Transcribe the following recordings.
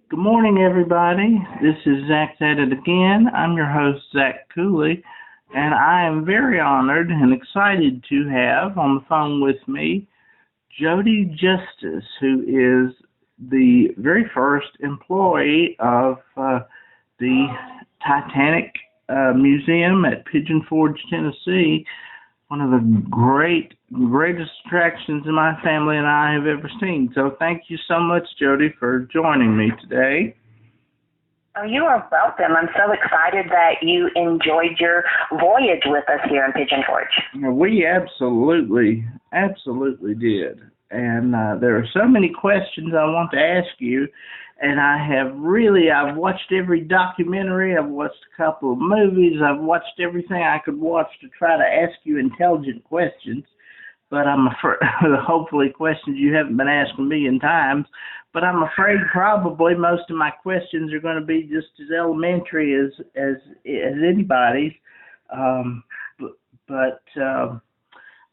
Good morning, everybody. This is Zach at it again. I'm your host, Zach Cooley, and I am very honored and excited to have on the phone with me Jodi Justus, who is the very first employee of the Titanic Museum at Pigeon Forge, Tennessee, one of the greatest attractions that my family and I have ever seen. So thank you so much, Jodi, for joining me today. Oh, you are welcome. I'm so excited that you enjoyed your voyage with us here in Pigeon Forge. We absolutely did. And there are so many questions I want to ask you. And I've watched every documentary, I've watched a couple of movies, I've watched everything I could watch to try to ask you intelligent questions. But I'm afraid, hopefully questions you haven't been asked a million times, but I'm afraid probably most of my questions are going to be just as elementary as anybody's. So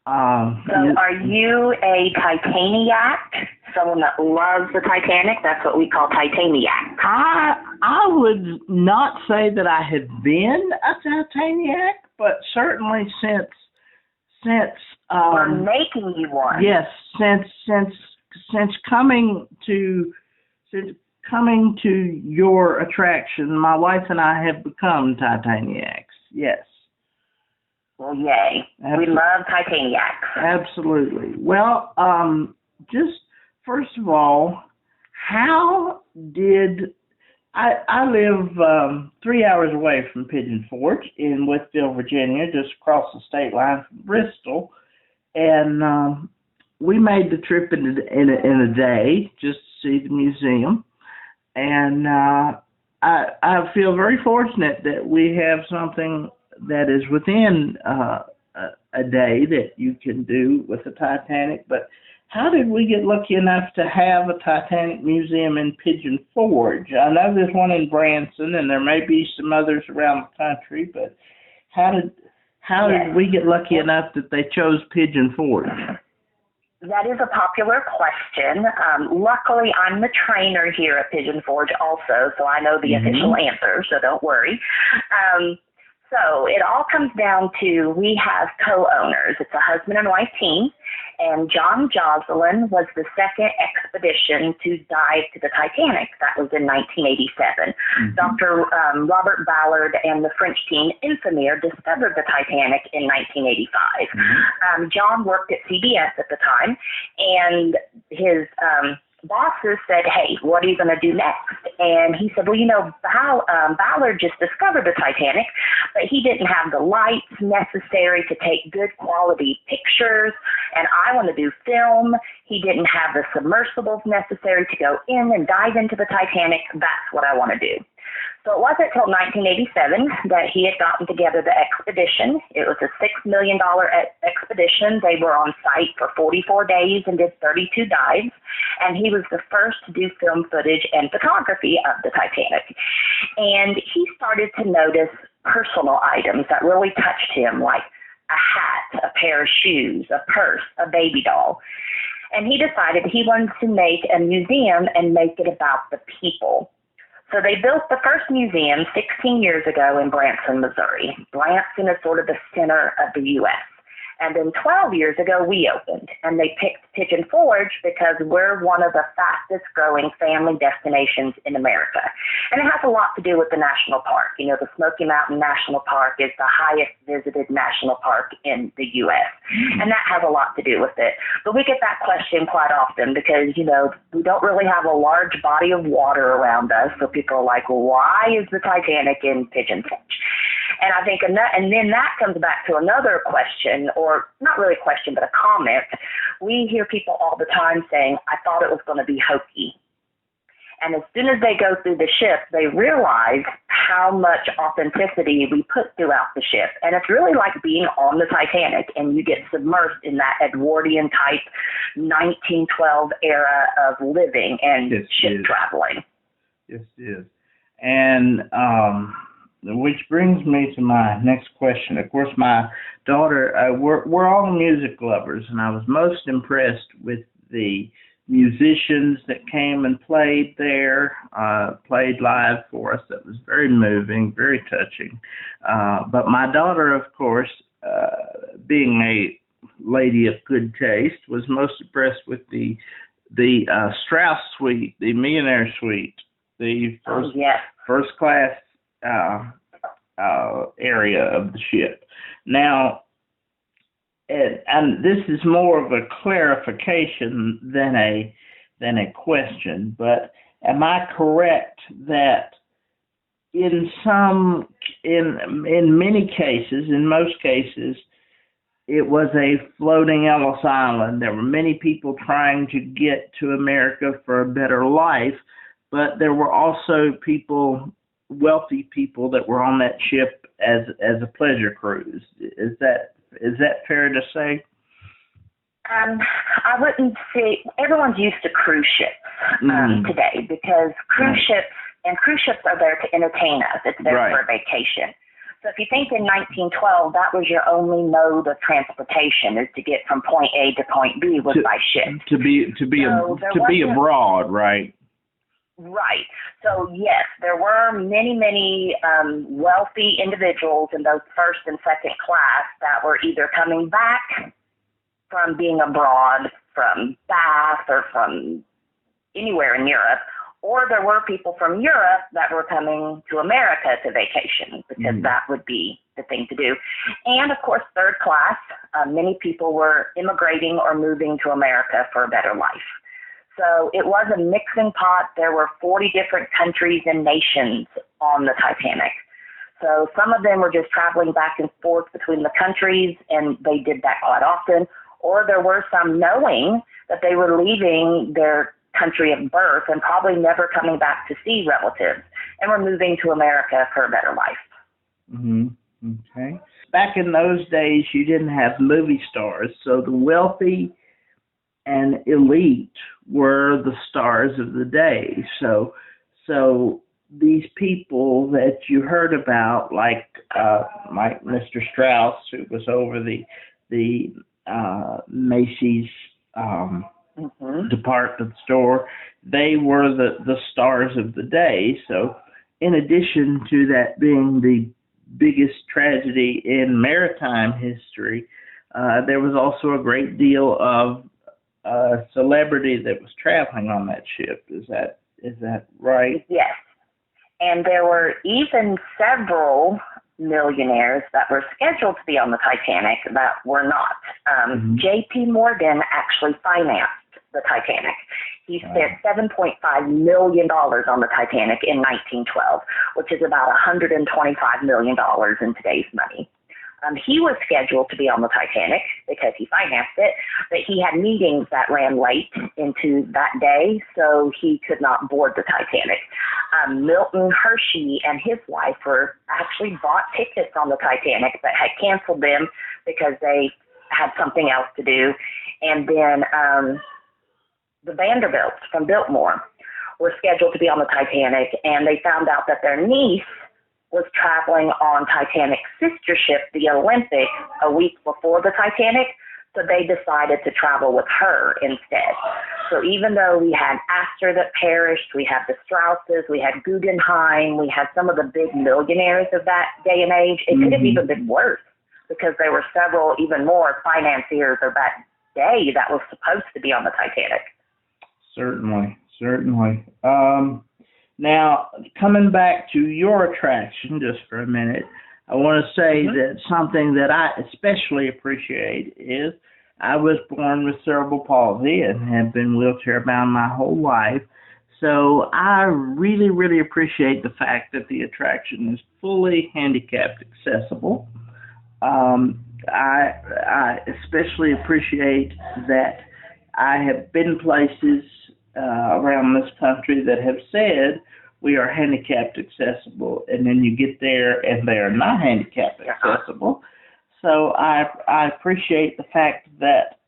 are you a Titaniac? Someone that loves the Titanic? That's what we call Titaniac. I would not say that I have been a Titaniac, but certainly since we're making you one. Yes, since coming to your attraction, my wife and I have become Titaniacs. Yes. Well, yay. Absolutely. We love Titaniacs. Absolutely. Well, just first of all, how did I live 3 hours away from Pigeon Forge in Westfield, Virginia, just across the state line from Bristol, and we made the trip in a day just to see the museum, and I feel very fortunate that we have something that is within a day that you can do with the Titanic. But how did we get lucky enough to have a Titanic Museum in Pigeon Forge? I know there's one in Branson, and there may be some others around the country, but how did we get lucky enough that they chose Pigeon Forge? That is a popular question. Luckily, I'm the trainer here at Pigeon Forge also, so I know the official answer, so don't worry. So it all comes down to we have co-owners. It's a husband and wife team, and John Joslin was the second expedition to dive to the Titanic. That was in 1987. Dr. Robert Ballard and the French team Infamir discovered the Titanic in 1985. John worked at CBS at the time, and his bosses said, "Hey, what are you going to do next?" And he said, "Well, Ballard just discovered the Titanic, but he didn't have the lights necessary to take good quality pictures, and I want to do film. He didn't have the submersibles necessary to go in and dive into the Titanic. That's what I want to do." So it wasn't until 1987 that he had gotten together the expedition. It was a $6 million expedition. They were on site for 44 days and did 32 dives. And he was the first to do film footage and photography of the Titanic. And he started to notice personal items that really touched him, like a hat, a pair of shoes, a purse, a baby doll. And he decided he wanted to make a museum and make it about the people. So they built the first museum 16 years ago in Branson, Missouri. Branson is sort of the center of the U.S. And then 12 years ago, we opened, and they picked Pigeon Forge because we're one of the fastest growing family destinations in America. And it has a lot to do with the national park. You know, the Smoky Mountain National Park is the highest visited national park in the U.S. And that has a lot to do with it. But we get that question quite often because, you know, we don't really have a large body of water around us. So people are like, well, why is the Titanic in Pigeon Forge? And I think, and then that comes back to another question, or not really a question, but a comment. We hear people all the time saying, "I thought it was going to be hokey." And as soon as they go through the ship, they realize how much authenticity we put throughout the ship. And it's really like being on the Titanic, and you get submersed in that Edwardian type 1912 era of living and ship traveling. Yes, it is. And which brings me to my next question. Of course, my daughter, we're all music lovers, and I was most impressed with the musicians that came and played there, played live for us. That was very moving, very touching. But my daughter, of course, being a lady of good taste, was most impressed with the Strauss suite, the Millionaire Suite, the first class area of the ship. Now, and this is more of a clarification than a question, but am I correct that in many cases, in most cases, it was a floating Ellis Island? There were many people trying to get to America for a better life, but there were also people, wealthy people, that were on that ship as a pleasure cruise. Is that fair to say? I wouldn't say everyone's used to cruise ships today, because cruise ships are there to entertain us. It's there for a vacation. So if you think in 1912, that was your only mode of transportation, is to get from point A to point B was by ship. To be abroad, right? Right. So yes, there were many wealthy individuals in those first and second class that were either coming back from being abroad, from Bath or from anywhere in Europe, or there were people from Europe that were coming to America to vacation, because that would be the thing to do. And of course, third class, many people were immigrating or moving to America for a better life. So it was a mixing pot. There were 40 different countries and nations on the Titanic. So some of them were just traveling back and forth between the countries, and they did that quite often. Or there were some knowing that they were leaving their country of birth and probably never coming back to see relatives, and were moving to America for a better life. Okay. Back in those days, you didn't have movie stars, so the wealthy and elite were the stars of the day. So these people that you heard about, like Mr. Strauss, who was over the Macy's department store, they were the stars of the day. So in addition to that being the biggest tragedy in maritime history, there was also a great deal of celebrity that was traveling on that ship. Is that right? Yes. And there were even several millionaires that were scheduled to be on the Titanic that were not. J.P. Morgan actually financed the Titanic. He spent $7.5 million on the Titanic in 1912, which is about $125 million in today's money. He was scheduled to be on the Titanic because he financed it, but he had meetings that ran late into that day, so he could not board the Titanic. Milton Hershey and his wife actually bought tickets on the Titanic but had canceled them because they had something else to do. And then the Vanderbilts from Biltmore were scheduled to be on the Titanic, and they found out that their niece was traveling on Titanic's sister ship, the Olympic, a week before the Titanic, so they decided to travel with her instead. So even though we had Astor that perished, we had the Strausses, we had Guggenheim, we had some of the big millionaires of that day and age, it could have even been worse, because there were several even more financiers of that day that was supposed to be on the Titanic. Certainly. Now, coming back to your attraction just for a minute, I want to say that something that I especially appreciate is I was born with cerebral palsy and have been wheelchair bound my whole life. So I really, really appreciate the fact that the attraction is fully handicapped accessible. I especially appreciate that I have been places around this country that have said we are handicapped accessible, and then you get there and they are not handicapped accessible. So I appreciate the fact that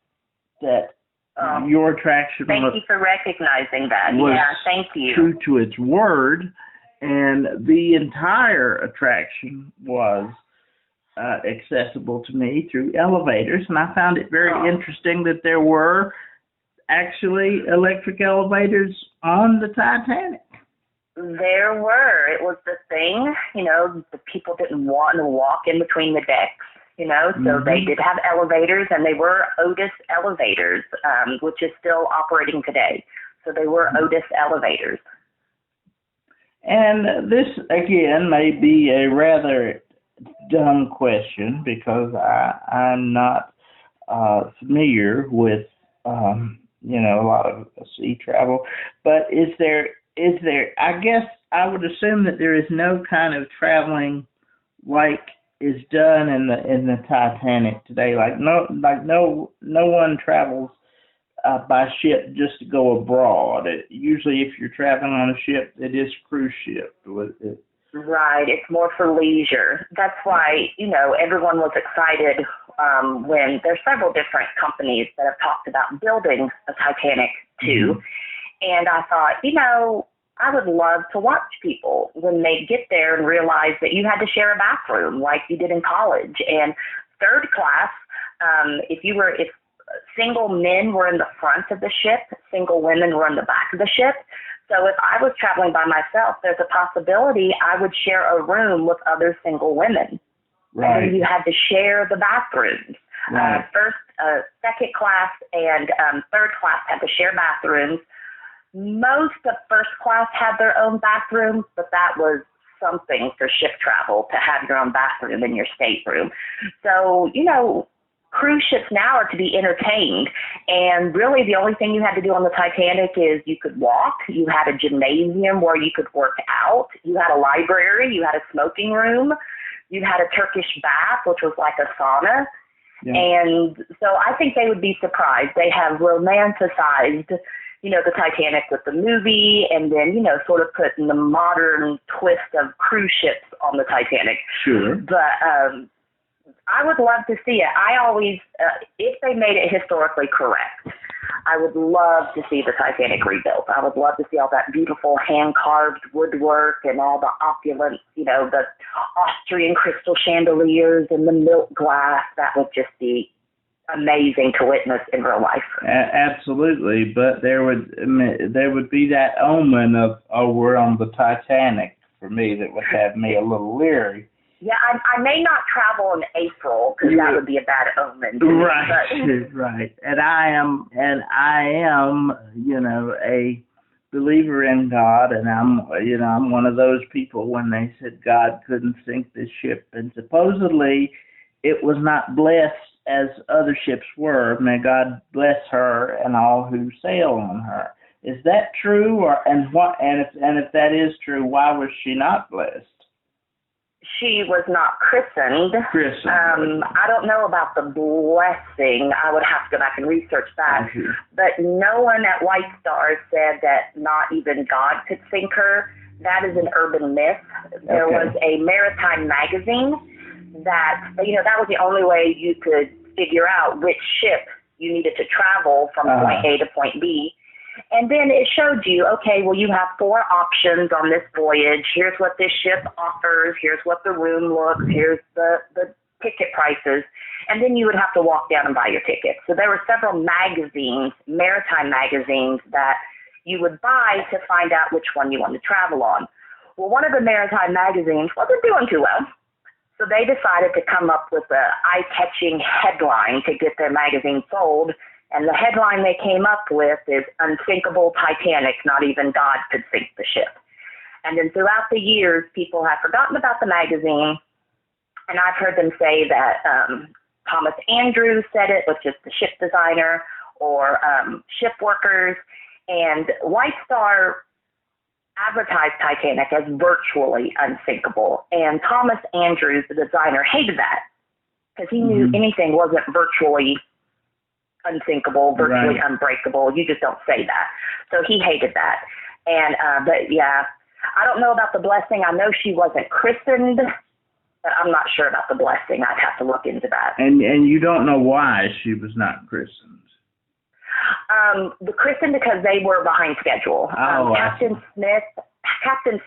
your attraction thank you for recognizing that. Was thank you. True to its word, and the entire attraction was accessible to me through elevators, and I found it very interesting that there were actually electric elevators on the Titanic. There were. It was the thing, the people didn't want to walk in between the decks, so they did have elevators, and they were Otis elevators, which is still operating today. So they were Otis elevators. And this, again, may be a rather dumb question because I'm not familiar with, a lot of sea travel. But is there, I guess I would assume that there is no kind of traveling like is done in the Titanic today. No one travels by ship just to go abroad. Usually, if you're traveling on a ship, it is cruise ship. Right. It's more for leisure. That's why, everyone was excited when there's several different companies that have talked about building a Titanic too. And I thought, I would love to watch people when they get there and realize that you had to share a bathroom like you did in college. And third class, if single men were in the front of the ship, single women were in the back of the ship. So if I was traveling by myself, there's a possibility I would share a room with other single women. Right. And you had to share the bathrooms. Right. Second class and third class had to share bathrooms. Most of first class had their own bathroom, but that was something for ship travel to have your own bathroom in your stateroom. So, cruise ships now are to be entertained, and really the only thing you had to do on the Titanic is you could walk, you had a gymnasium where you could work out, you had a library, you had a smoking room, you had a Turkish bath, which was like a sauna. Yeah. And so I think they would be surprised. They have romanticized, the Titanic with the movie, and then, sort of putting the modern twist of cruise ships on the Titanic. Sure. But I would love to see it. I always, if they made it historically correct, I would love to see the Titanic rebuilt. I would love to see all that beautiful hand-carved woodwork and all the opulent, the Austrian crystal chandeliers and the milk glass. That would just be amazing to witness in real life. Absolutely, but there would be that omen of, we're on the Titanic for me that would have me a little leery. Yeah, I may not travel in April because that would be a bad omen. Right, right. And I am, a believer in God, and I'm one of those people when they said God couldn't sink this ship, and supposedly it was not blessed as other ships were. May God bless her and all who sail on her. Is that true, and if that is true, why was she not blessed? She was not christened. I don't know about the blessing. I would have to go back and research that. But no one at White Star said that not even God could sink her. That is an urban myth. There was a maritime magazine that, that was the only way you could figure out which ship you needed to travel from point A to point B. And then it showed you, okay, well, you have 4 options on this voyage. Here's what this ship offers. Here's what the room looks. Here's the ticket prices. And then you would have to walk down and buy your ticket. So there were several magazines, maritime magazines, that you would buy to find out which one you wanted to travel on. Well, one of the maritime magazines wasn't doing too well. So they decided to come up with an eye-catching headline to get their magazine sold. And the headline they came up with is Unsinkable Titanic, Not Even God Could Sink the Ship. And then throughout the years, people have forgotten about the magazine. And I've heard them say that Thomas Andrews said it, which is the ship designer, or ship workers. And White Star advertised Titanic as virtually unsinkable. And Thomas Andrews, the designer, hated that because he knew anything wasn't virtually unsinkable, virtually unbreakable. You just don't say that. So he hated that. And, but yeah, I don't know about the blessing. I know she wasn't christened, but I'm not sure about the blessing. I'd have to look into that. And you don't know why she was not christened? The christened because they were behind schedule. Captain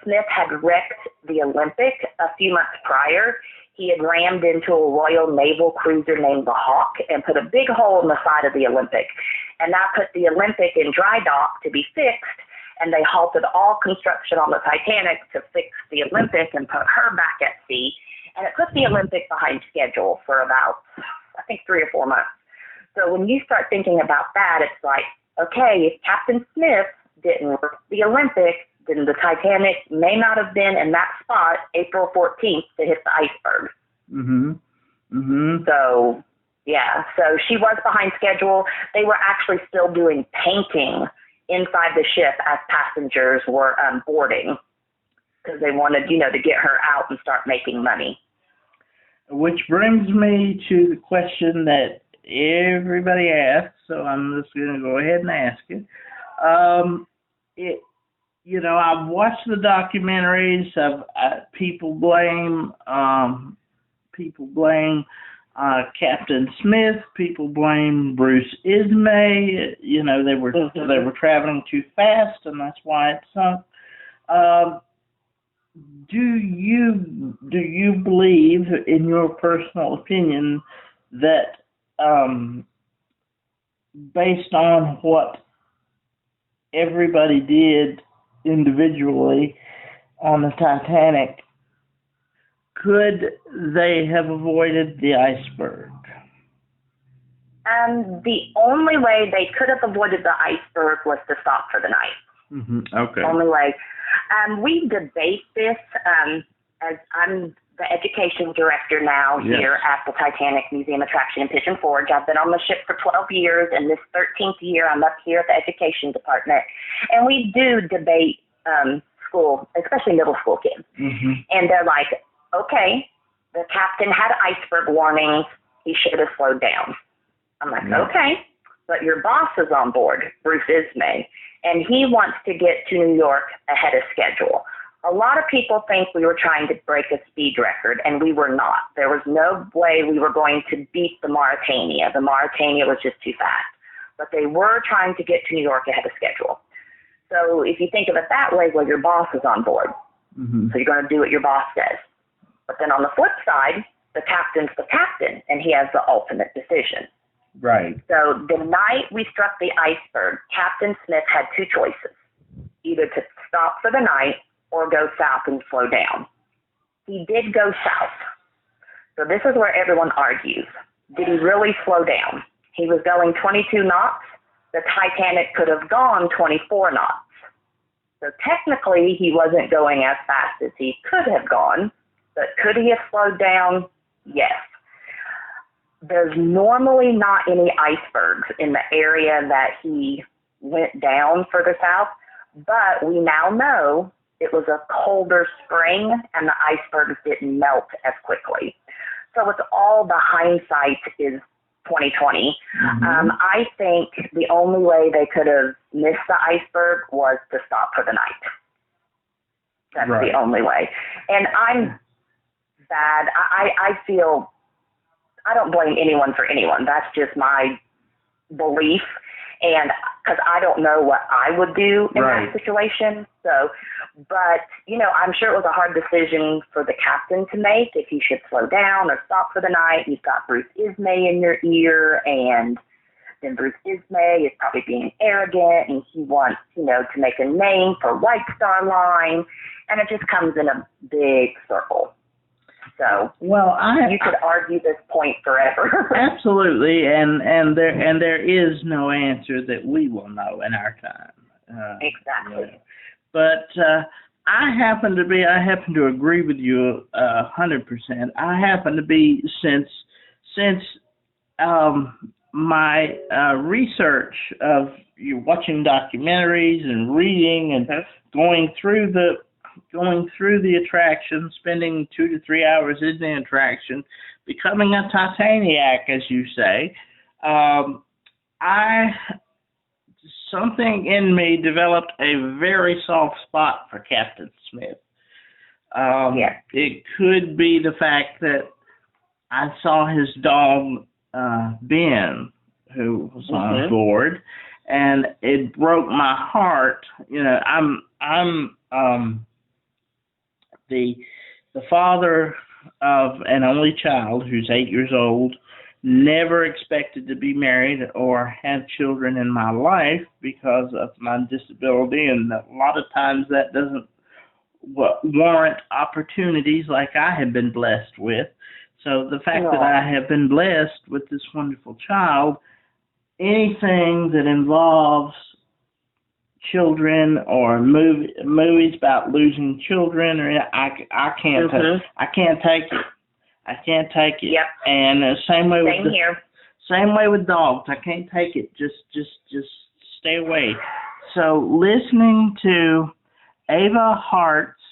Smith had wrecked the Olympic a few months prior. he had rammed into a Royal Naval cruiser named the Hawk and put a big hole in the side of the Olympic. And that put the Olympic in dry dock to be fixed, and they halted all construction on the Titanic to fix the Olympic and put her back at sea. And it put the Olympic behind schedule for about, I think, 3 or 4 months. So when you start thinking about that, it's like, okay, if Captain Smith didn't work the Olympic, then the Titanic may not have been in that spot April 14th to hit the iceberg. So, yeah, so she was behind schedule. They were actually still doing painting inside the ship as passengers were boarding because they wanted, to get her out and start making money. Which brings me to the question that everybody asks, so I'm just going to go ahead and ask it. I've watched the documentaries. People blame Captain Smith. People blame Bruce Ismay. They were traveling too fast, and that's why it sunk. Do you believe, in your personal opinion, that based on what everybody did individually on the Titanic, could they have avoided the iceberg? The only way they could have avoided the iceberg was to stop for the night. Okay. Only way. We debate this as I'm the education director now here at the Titanic Museum attraction in Pigeon Forge. I've been on the ship for 12 years, and this 13th year I'm up here at the education department. And we do debate school, especially middle school kids. And they're like, okay, the captain had iceberg warnings. He should have slowed down. I'm like, okay, but your boss is on board, Bruce Ismay, and he wants to get to New York ahead of schedule. A lot of people think we were trying to break a speed record, and we were not. There was no way we were going to beat the Mauritania. The Mauritania was just too fast. But they were trying to get to New York ahead of schedule. So if you think of it that way, well, your boss is on board. So you're going to do what your boss says. But then on the flip side, the captain's the captain, and he has the ultimate decision. Right. So the night we struck the iceberg, Captain Smith had two choices, either to stop for the night or go south and slow down. He did go south. So this is where everyone argues. Did he really slow down? He was going 22 knots. The Titanic could have gone 24 knots. So technically, he wasn't going as fast as he could have gone, but could he have slowed down? Yes. There's normally not any icebergs in the area that he went down further south, but we now know it was a colder spring and the icebergs didn't melt as quickly. So it's all the hindsight is 2020. I think the only way they could have missed the iceberg was to stop for the night. That's the only way. And I'm bad. I feel I don't blame anyone for anyone. That's just my belief. And because I don't know what I would do in that situation. So, but, I'm sure it was a hard decision for the captain to make if he should slow down or stop for the night. You've got Bruce Ismay in your ear, and then Bruce Ismay is probably being arrogant, and he wants, to make a name for White Star Line, and it just comes in a big circle. So, you could argue this point forever. Absolutely, and there is no answer that we will know in our time. Exactly. But I happen to agree with you 100%. I happen to be since my research of you watching documentaries and reading and going through the attraction, spending 2 to 3 hours in the attraction, becoming a Titaniac, as you say, something in me developed a very soft spot for Captain Smith. It could be the fact that I saw his dog, Ben, who was on board, and it broke my heart. I'm the father of an only child who's 8 years old. Never expected to be married or have children in my life because of my disability, and a lot of times that doesn't warrant opportunities like I have been blessed with. So the fact that I have been blessed with this wonderful child, anything that involves children or movies about losing children, or I can't I can't take it. I can't take it. Yep. And same way with dogs. I can't take it. Just stay away. So listening to Ava Hart's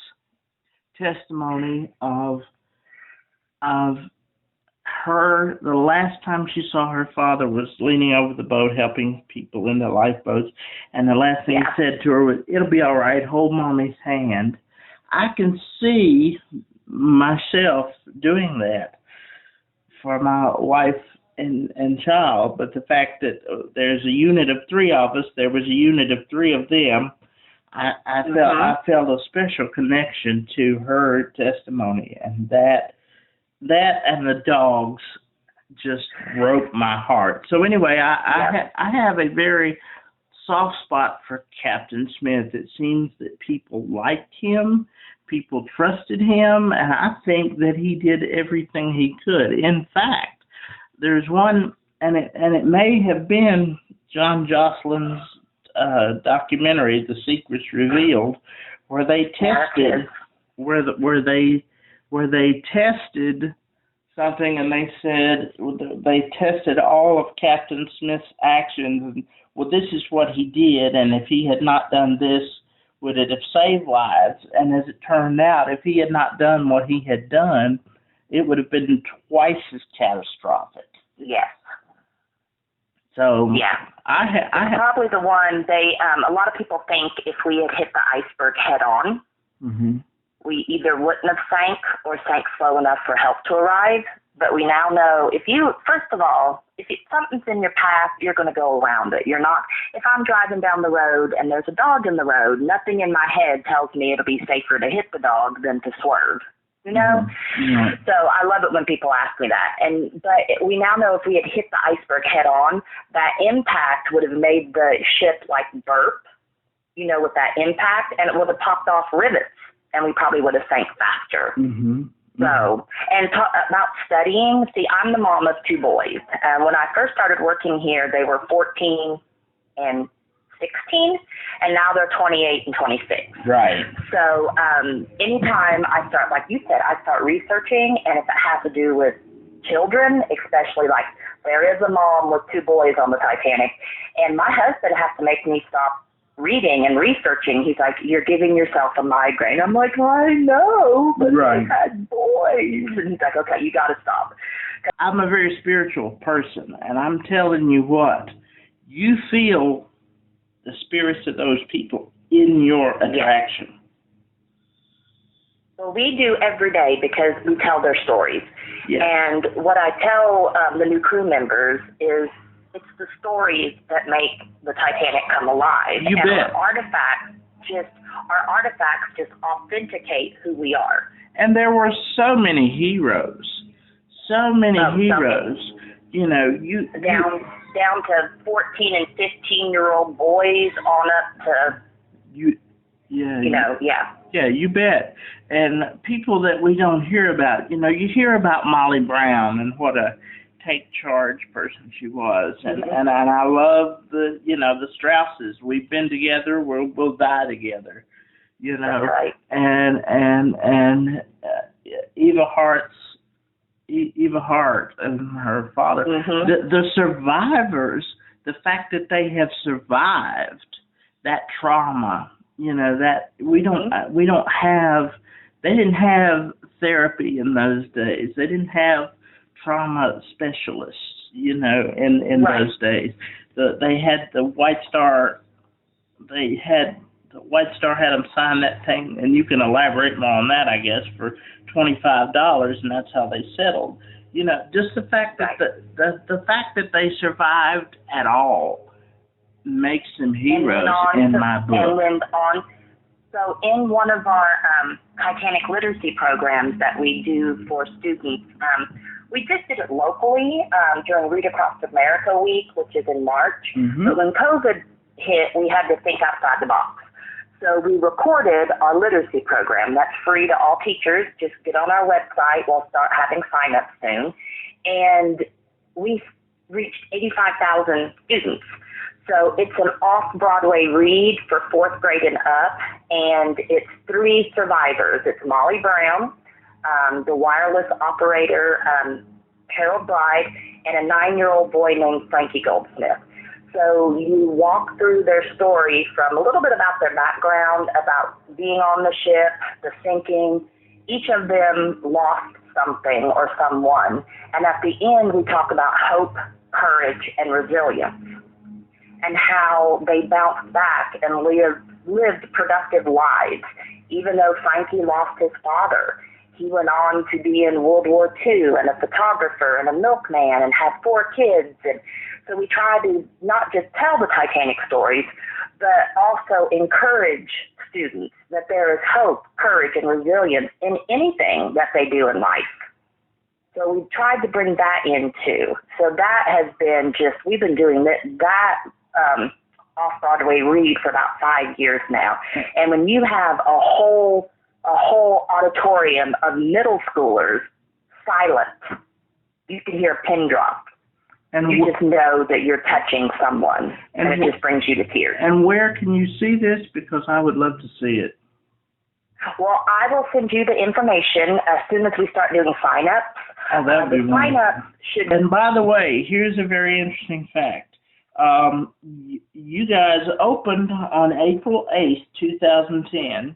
testimony of her, the last time she saw her father was leaning over the boat helping people in the lifeboats, and the last thing he said to her was, "It'll be all right, hold Mommy's hand." I can see myself doing that for my wife and child, but the fact that there's a unit of 3 of us, there was a unit of 3 of them, I felt a special connection to her testimony, and that and the dogs just broke my heart. So anyway, I have a very soft spot for Captain Smith. It seems that people liked him, people trusted him, and I think that he did everything he could. In fact, there's one, and it may have been John Josselin's documentary, The Secrets Revealed, where they tested where they tested something, and they said they tested all of Captain Smith's actions, and well, this is what he did, and if he had not done this, would it have saved lives? And as it turned out, if he had not done what he had done, it would have been twice as catastrophic. Yes. So it's probably the one they. A lot of people think if we had hit the iceberg head on, we either wouldn't have sank or sank slow enough for help to arrive. But we now know if something's in your path, you're going to go around it. You're not. If I'm driving down the road and there's a dog in the road, nothing in my head tells me it'll be safer to hit the dog than to swerve. You know? So I love it when people ask me that. But we now know if we had hit the iceberg head on, that impact would have made the ship like burp, with that impact, and it would have popped off rivets, and we probably would have sank faster. So, and about studying, see, I'm the mom of 2 boys. When I first started working here, they were 14 and 16, and now they're 28 and 26. Right. So anytime I start, like you said, I start researching, and if it has to do with children, especially like there is a mom with 2 boys on the Titanic, and my husband has to make me stop reading and researching. He's like, "You're giving yourself a migraine." I'm like, "Well, I know, but I had boys." And he's like, "Okay, you got to stop." I'm a very spiritual person, and I'm telling you what, you feel the spirits of those people in your attraction. Well, we do every day because we tell their stories. And what I tell the new crew members is it's the stories that make the Titanic come alive. You bet. Our artifacts just authenticate who we are. And there were so many heroes. So many heroes. Down to 14 and 15-year-old boys on up to Yeah, you bet. And people that we don't hear about, you hear about Molly Brown and what a take charge person she was, and I love the Strausses. We've been together, we'll die together, That's right. and Eva Hart and her father, the survivors, the fact that they have survived that trauma, that we don't have. They didn't have therapy in those days. They didn't have trauma specialists, in those days. They had the White Star. The White Star had them sign that thing, and you can elaborate more on that, I guess, for $25, and that's how they settled. Just the fact that the fact that they survived at all makes them heroes in my book. So in one of our Titanic literacy programs that we do for students, we just did it locally during Read Across America Week, which is in March. Mm-hmm. But when COVID hit, we had to think outside the box. So we recorded our literacy program. That's free to all teachers. Just get on our website. We'll start having sign-ups soon. And we reached 85,000 students. So it's an off-Broadway read for 4th grade and up, and it's 3 survivors. It's Molly Brown, the wireless operator, Harold Bride, and a 9-year-old boy named Frankie Goldsmith. So you walk through their story from a little bit about their background, about being on the ship, the sinking. Each of them lost something or someone. And at the end, we talk about hope, courage, and resilience, and how they bounced back and lived productive lives. Even though Frankie lost his father, he went on to be in World War II and a photographer and a milkman and had 4 kids. And so we try to not just tell the Titanic stories, but also encourage students that there is hope, courage, and resilience in anything that they do in life. So we tried to bring that in too. So that has been we've been doing that off-Broadway read for about 5 years now. And when you have a whole auditorium of middle schoolers silent, you can hear a pin drop. And you just know that you're touching someone, and it just brings you to tears. And where can you see this? Because I would love to see it. Well, I will send you the information as soon as we start doing sign-ups. Oh, that would be wonderful. And by the way, here's a very interesting fact. You guys opened on April 8th, 2010,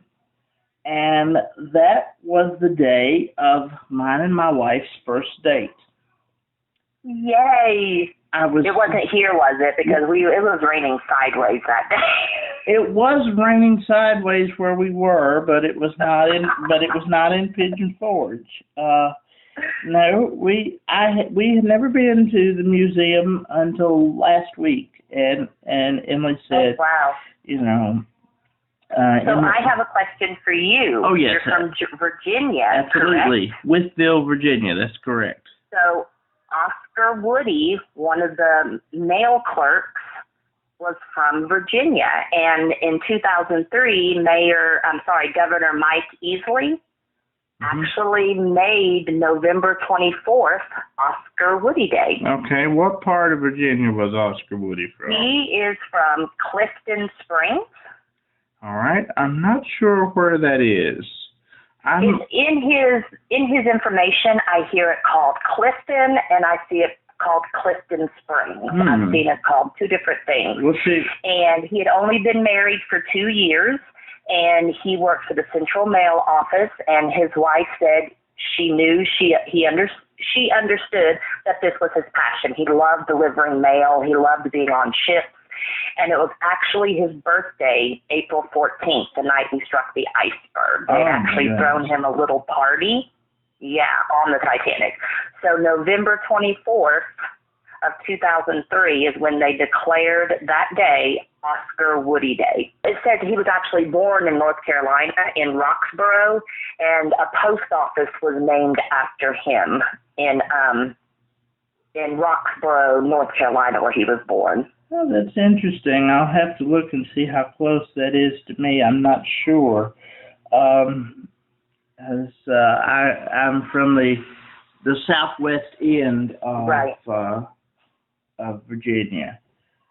and that was the day of mine and my wife's first date. Yay! It wasn't here, was it? Because it was raining sideways that day. It was raining sideways where we were, but it was not in Pigeon Forge. No, we had never been to the museum until last week, and Emily said, "Oh, wow, you know." So I have a question for you. Oh, yes. You're from Virginia, absolutely, correct? Withville, Virginia. That's correct. So Oscar Woody, one of the mail clerks, was from Virginia, and in 2003, Governor Mike Easley actually made November 24th Oscar Woody Day. Okay, what part of Virginia was Oscar Woody from? He is from Clifton Springs. All right, I'm not sure where that is. In his information, I hear it called Clifton, and I see it called Clifton Springs. I've seen it called 2 different things. We'll see. And he had only been married for 2 years, and he worked for the Central Mail Office, and his wife said she knew she understood that this was his passion. He loved delivering mail. He loved being on ships. And it was actually his birthday, April 14th, the night we struck the iceberg. They actually thrown him a little party, on the Titanic. So November 24th of 2003 is when they declared that day Oscar Woody Day. It said he was actually born in North Carolina, in Roxborough, and a post office was named after him in Roxborough, North Carolina, where he was born. Oh, that's interesting. I'll have to look and see how close that is to me. I'm not sure. As I'm from the southwest end of Virginia.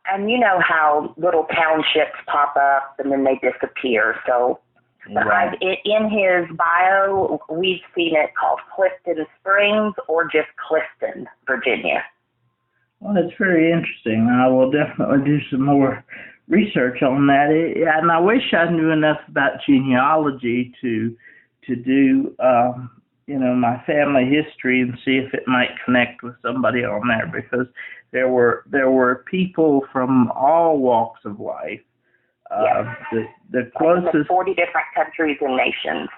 And you know how little townships pop up and then they disappear. So in his bio, we've seen it called Clifton Springs or just Clifton, Virginia. Well, that's very interesting. I will definitely do some more research on that. And I wish I knew enough about genealogy to do, my family history and see if it might connect with somebody on there, because there were people from all walks of life. Yes. The closest, 40 different countries and nations.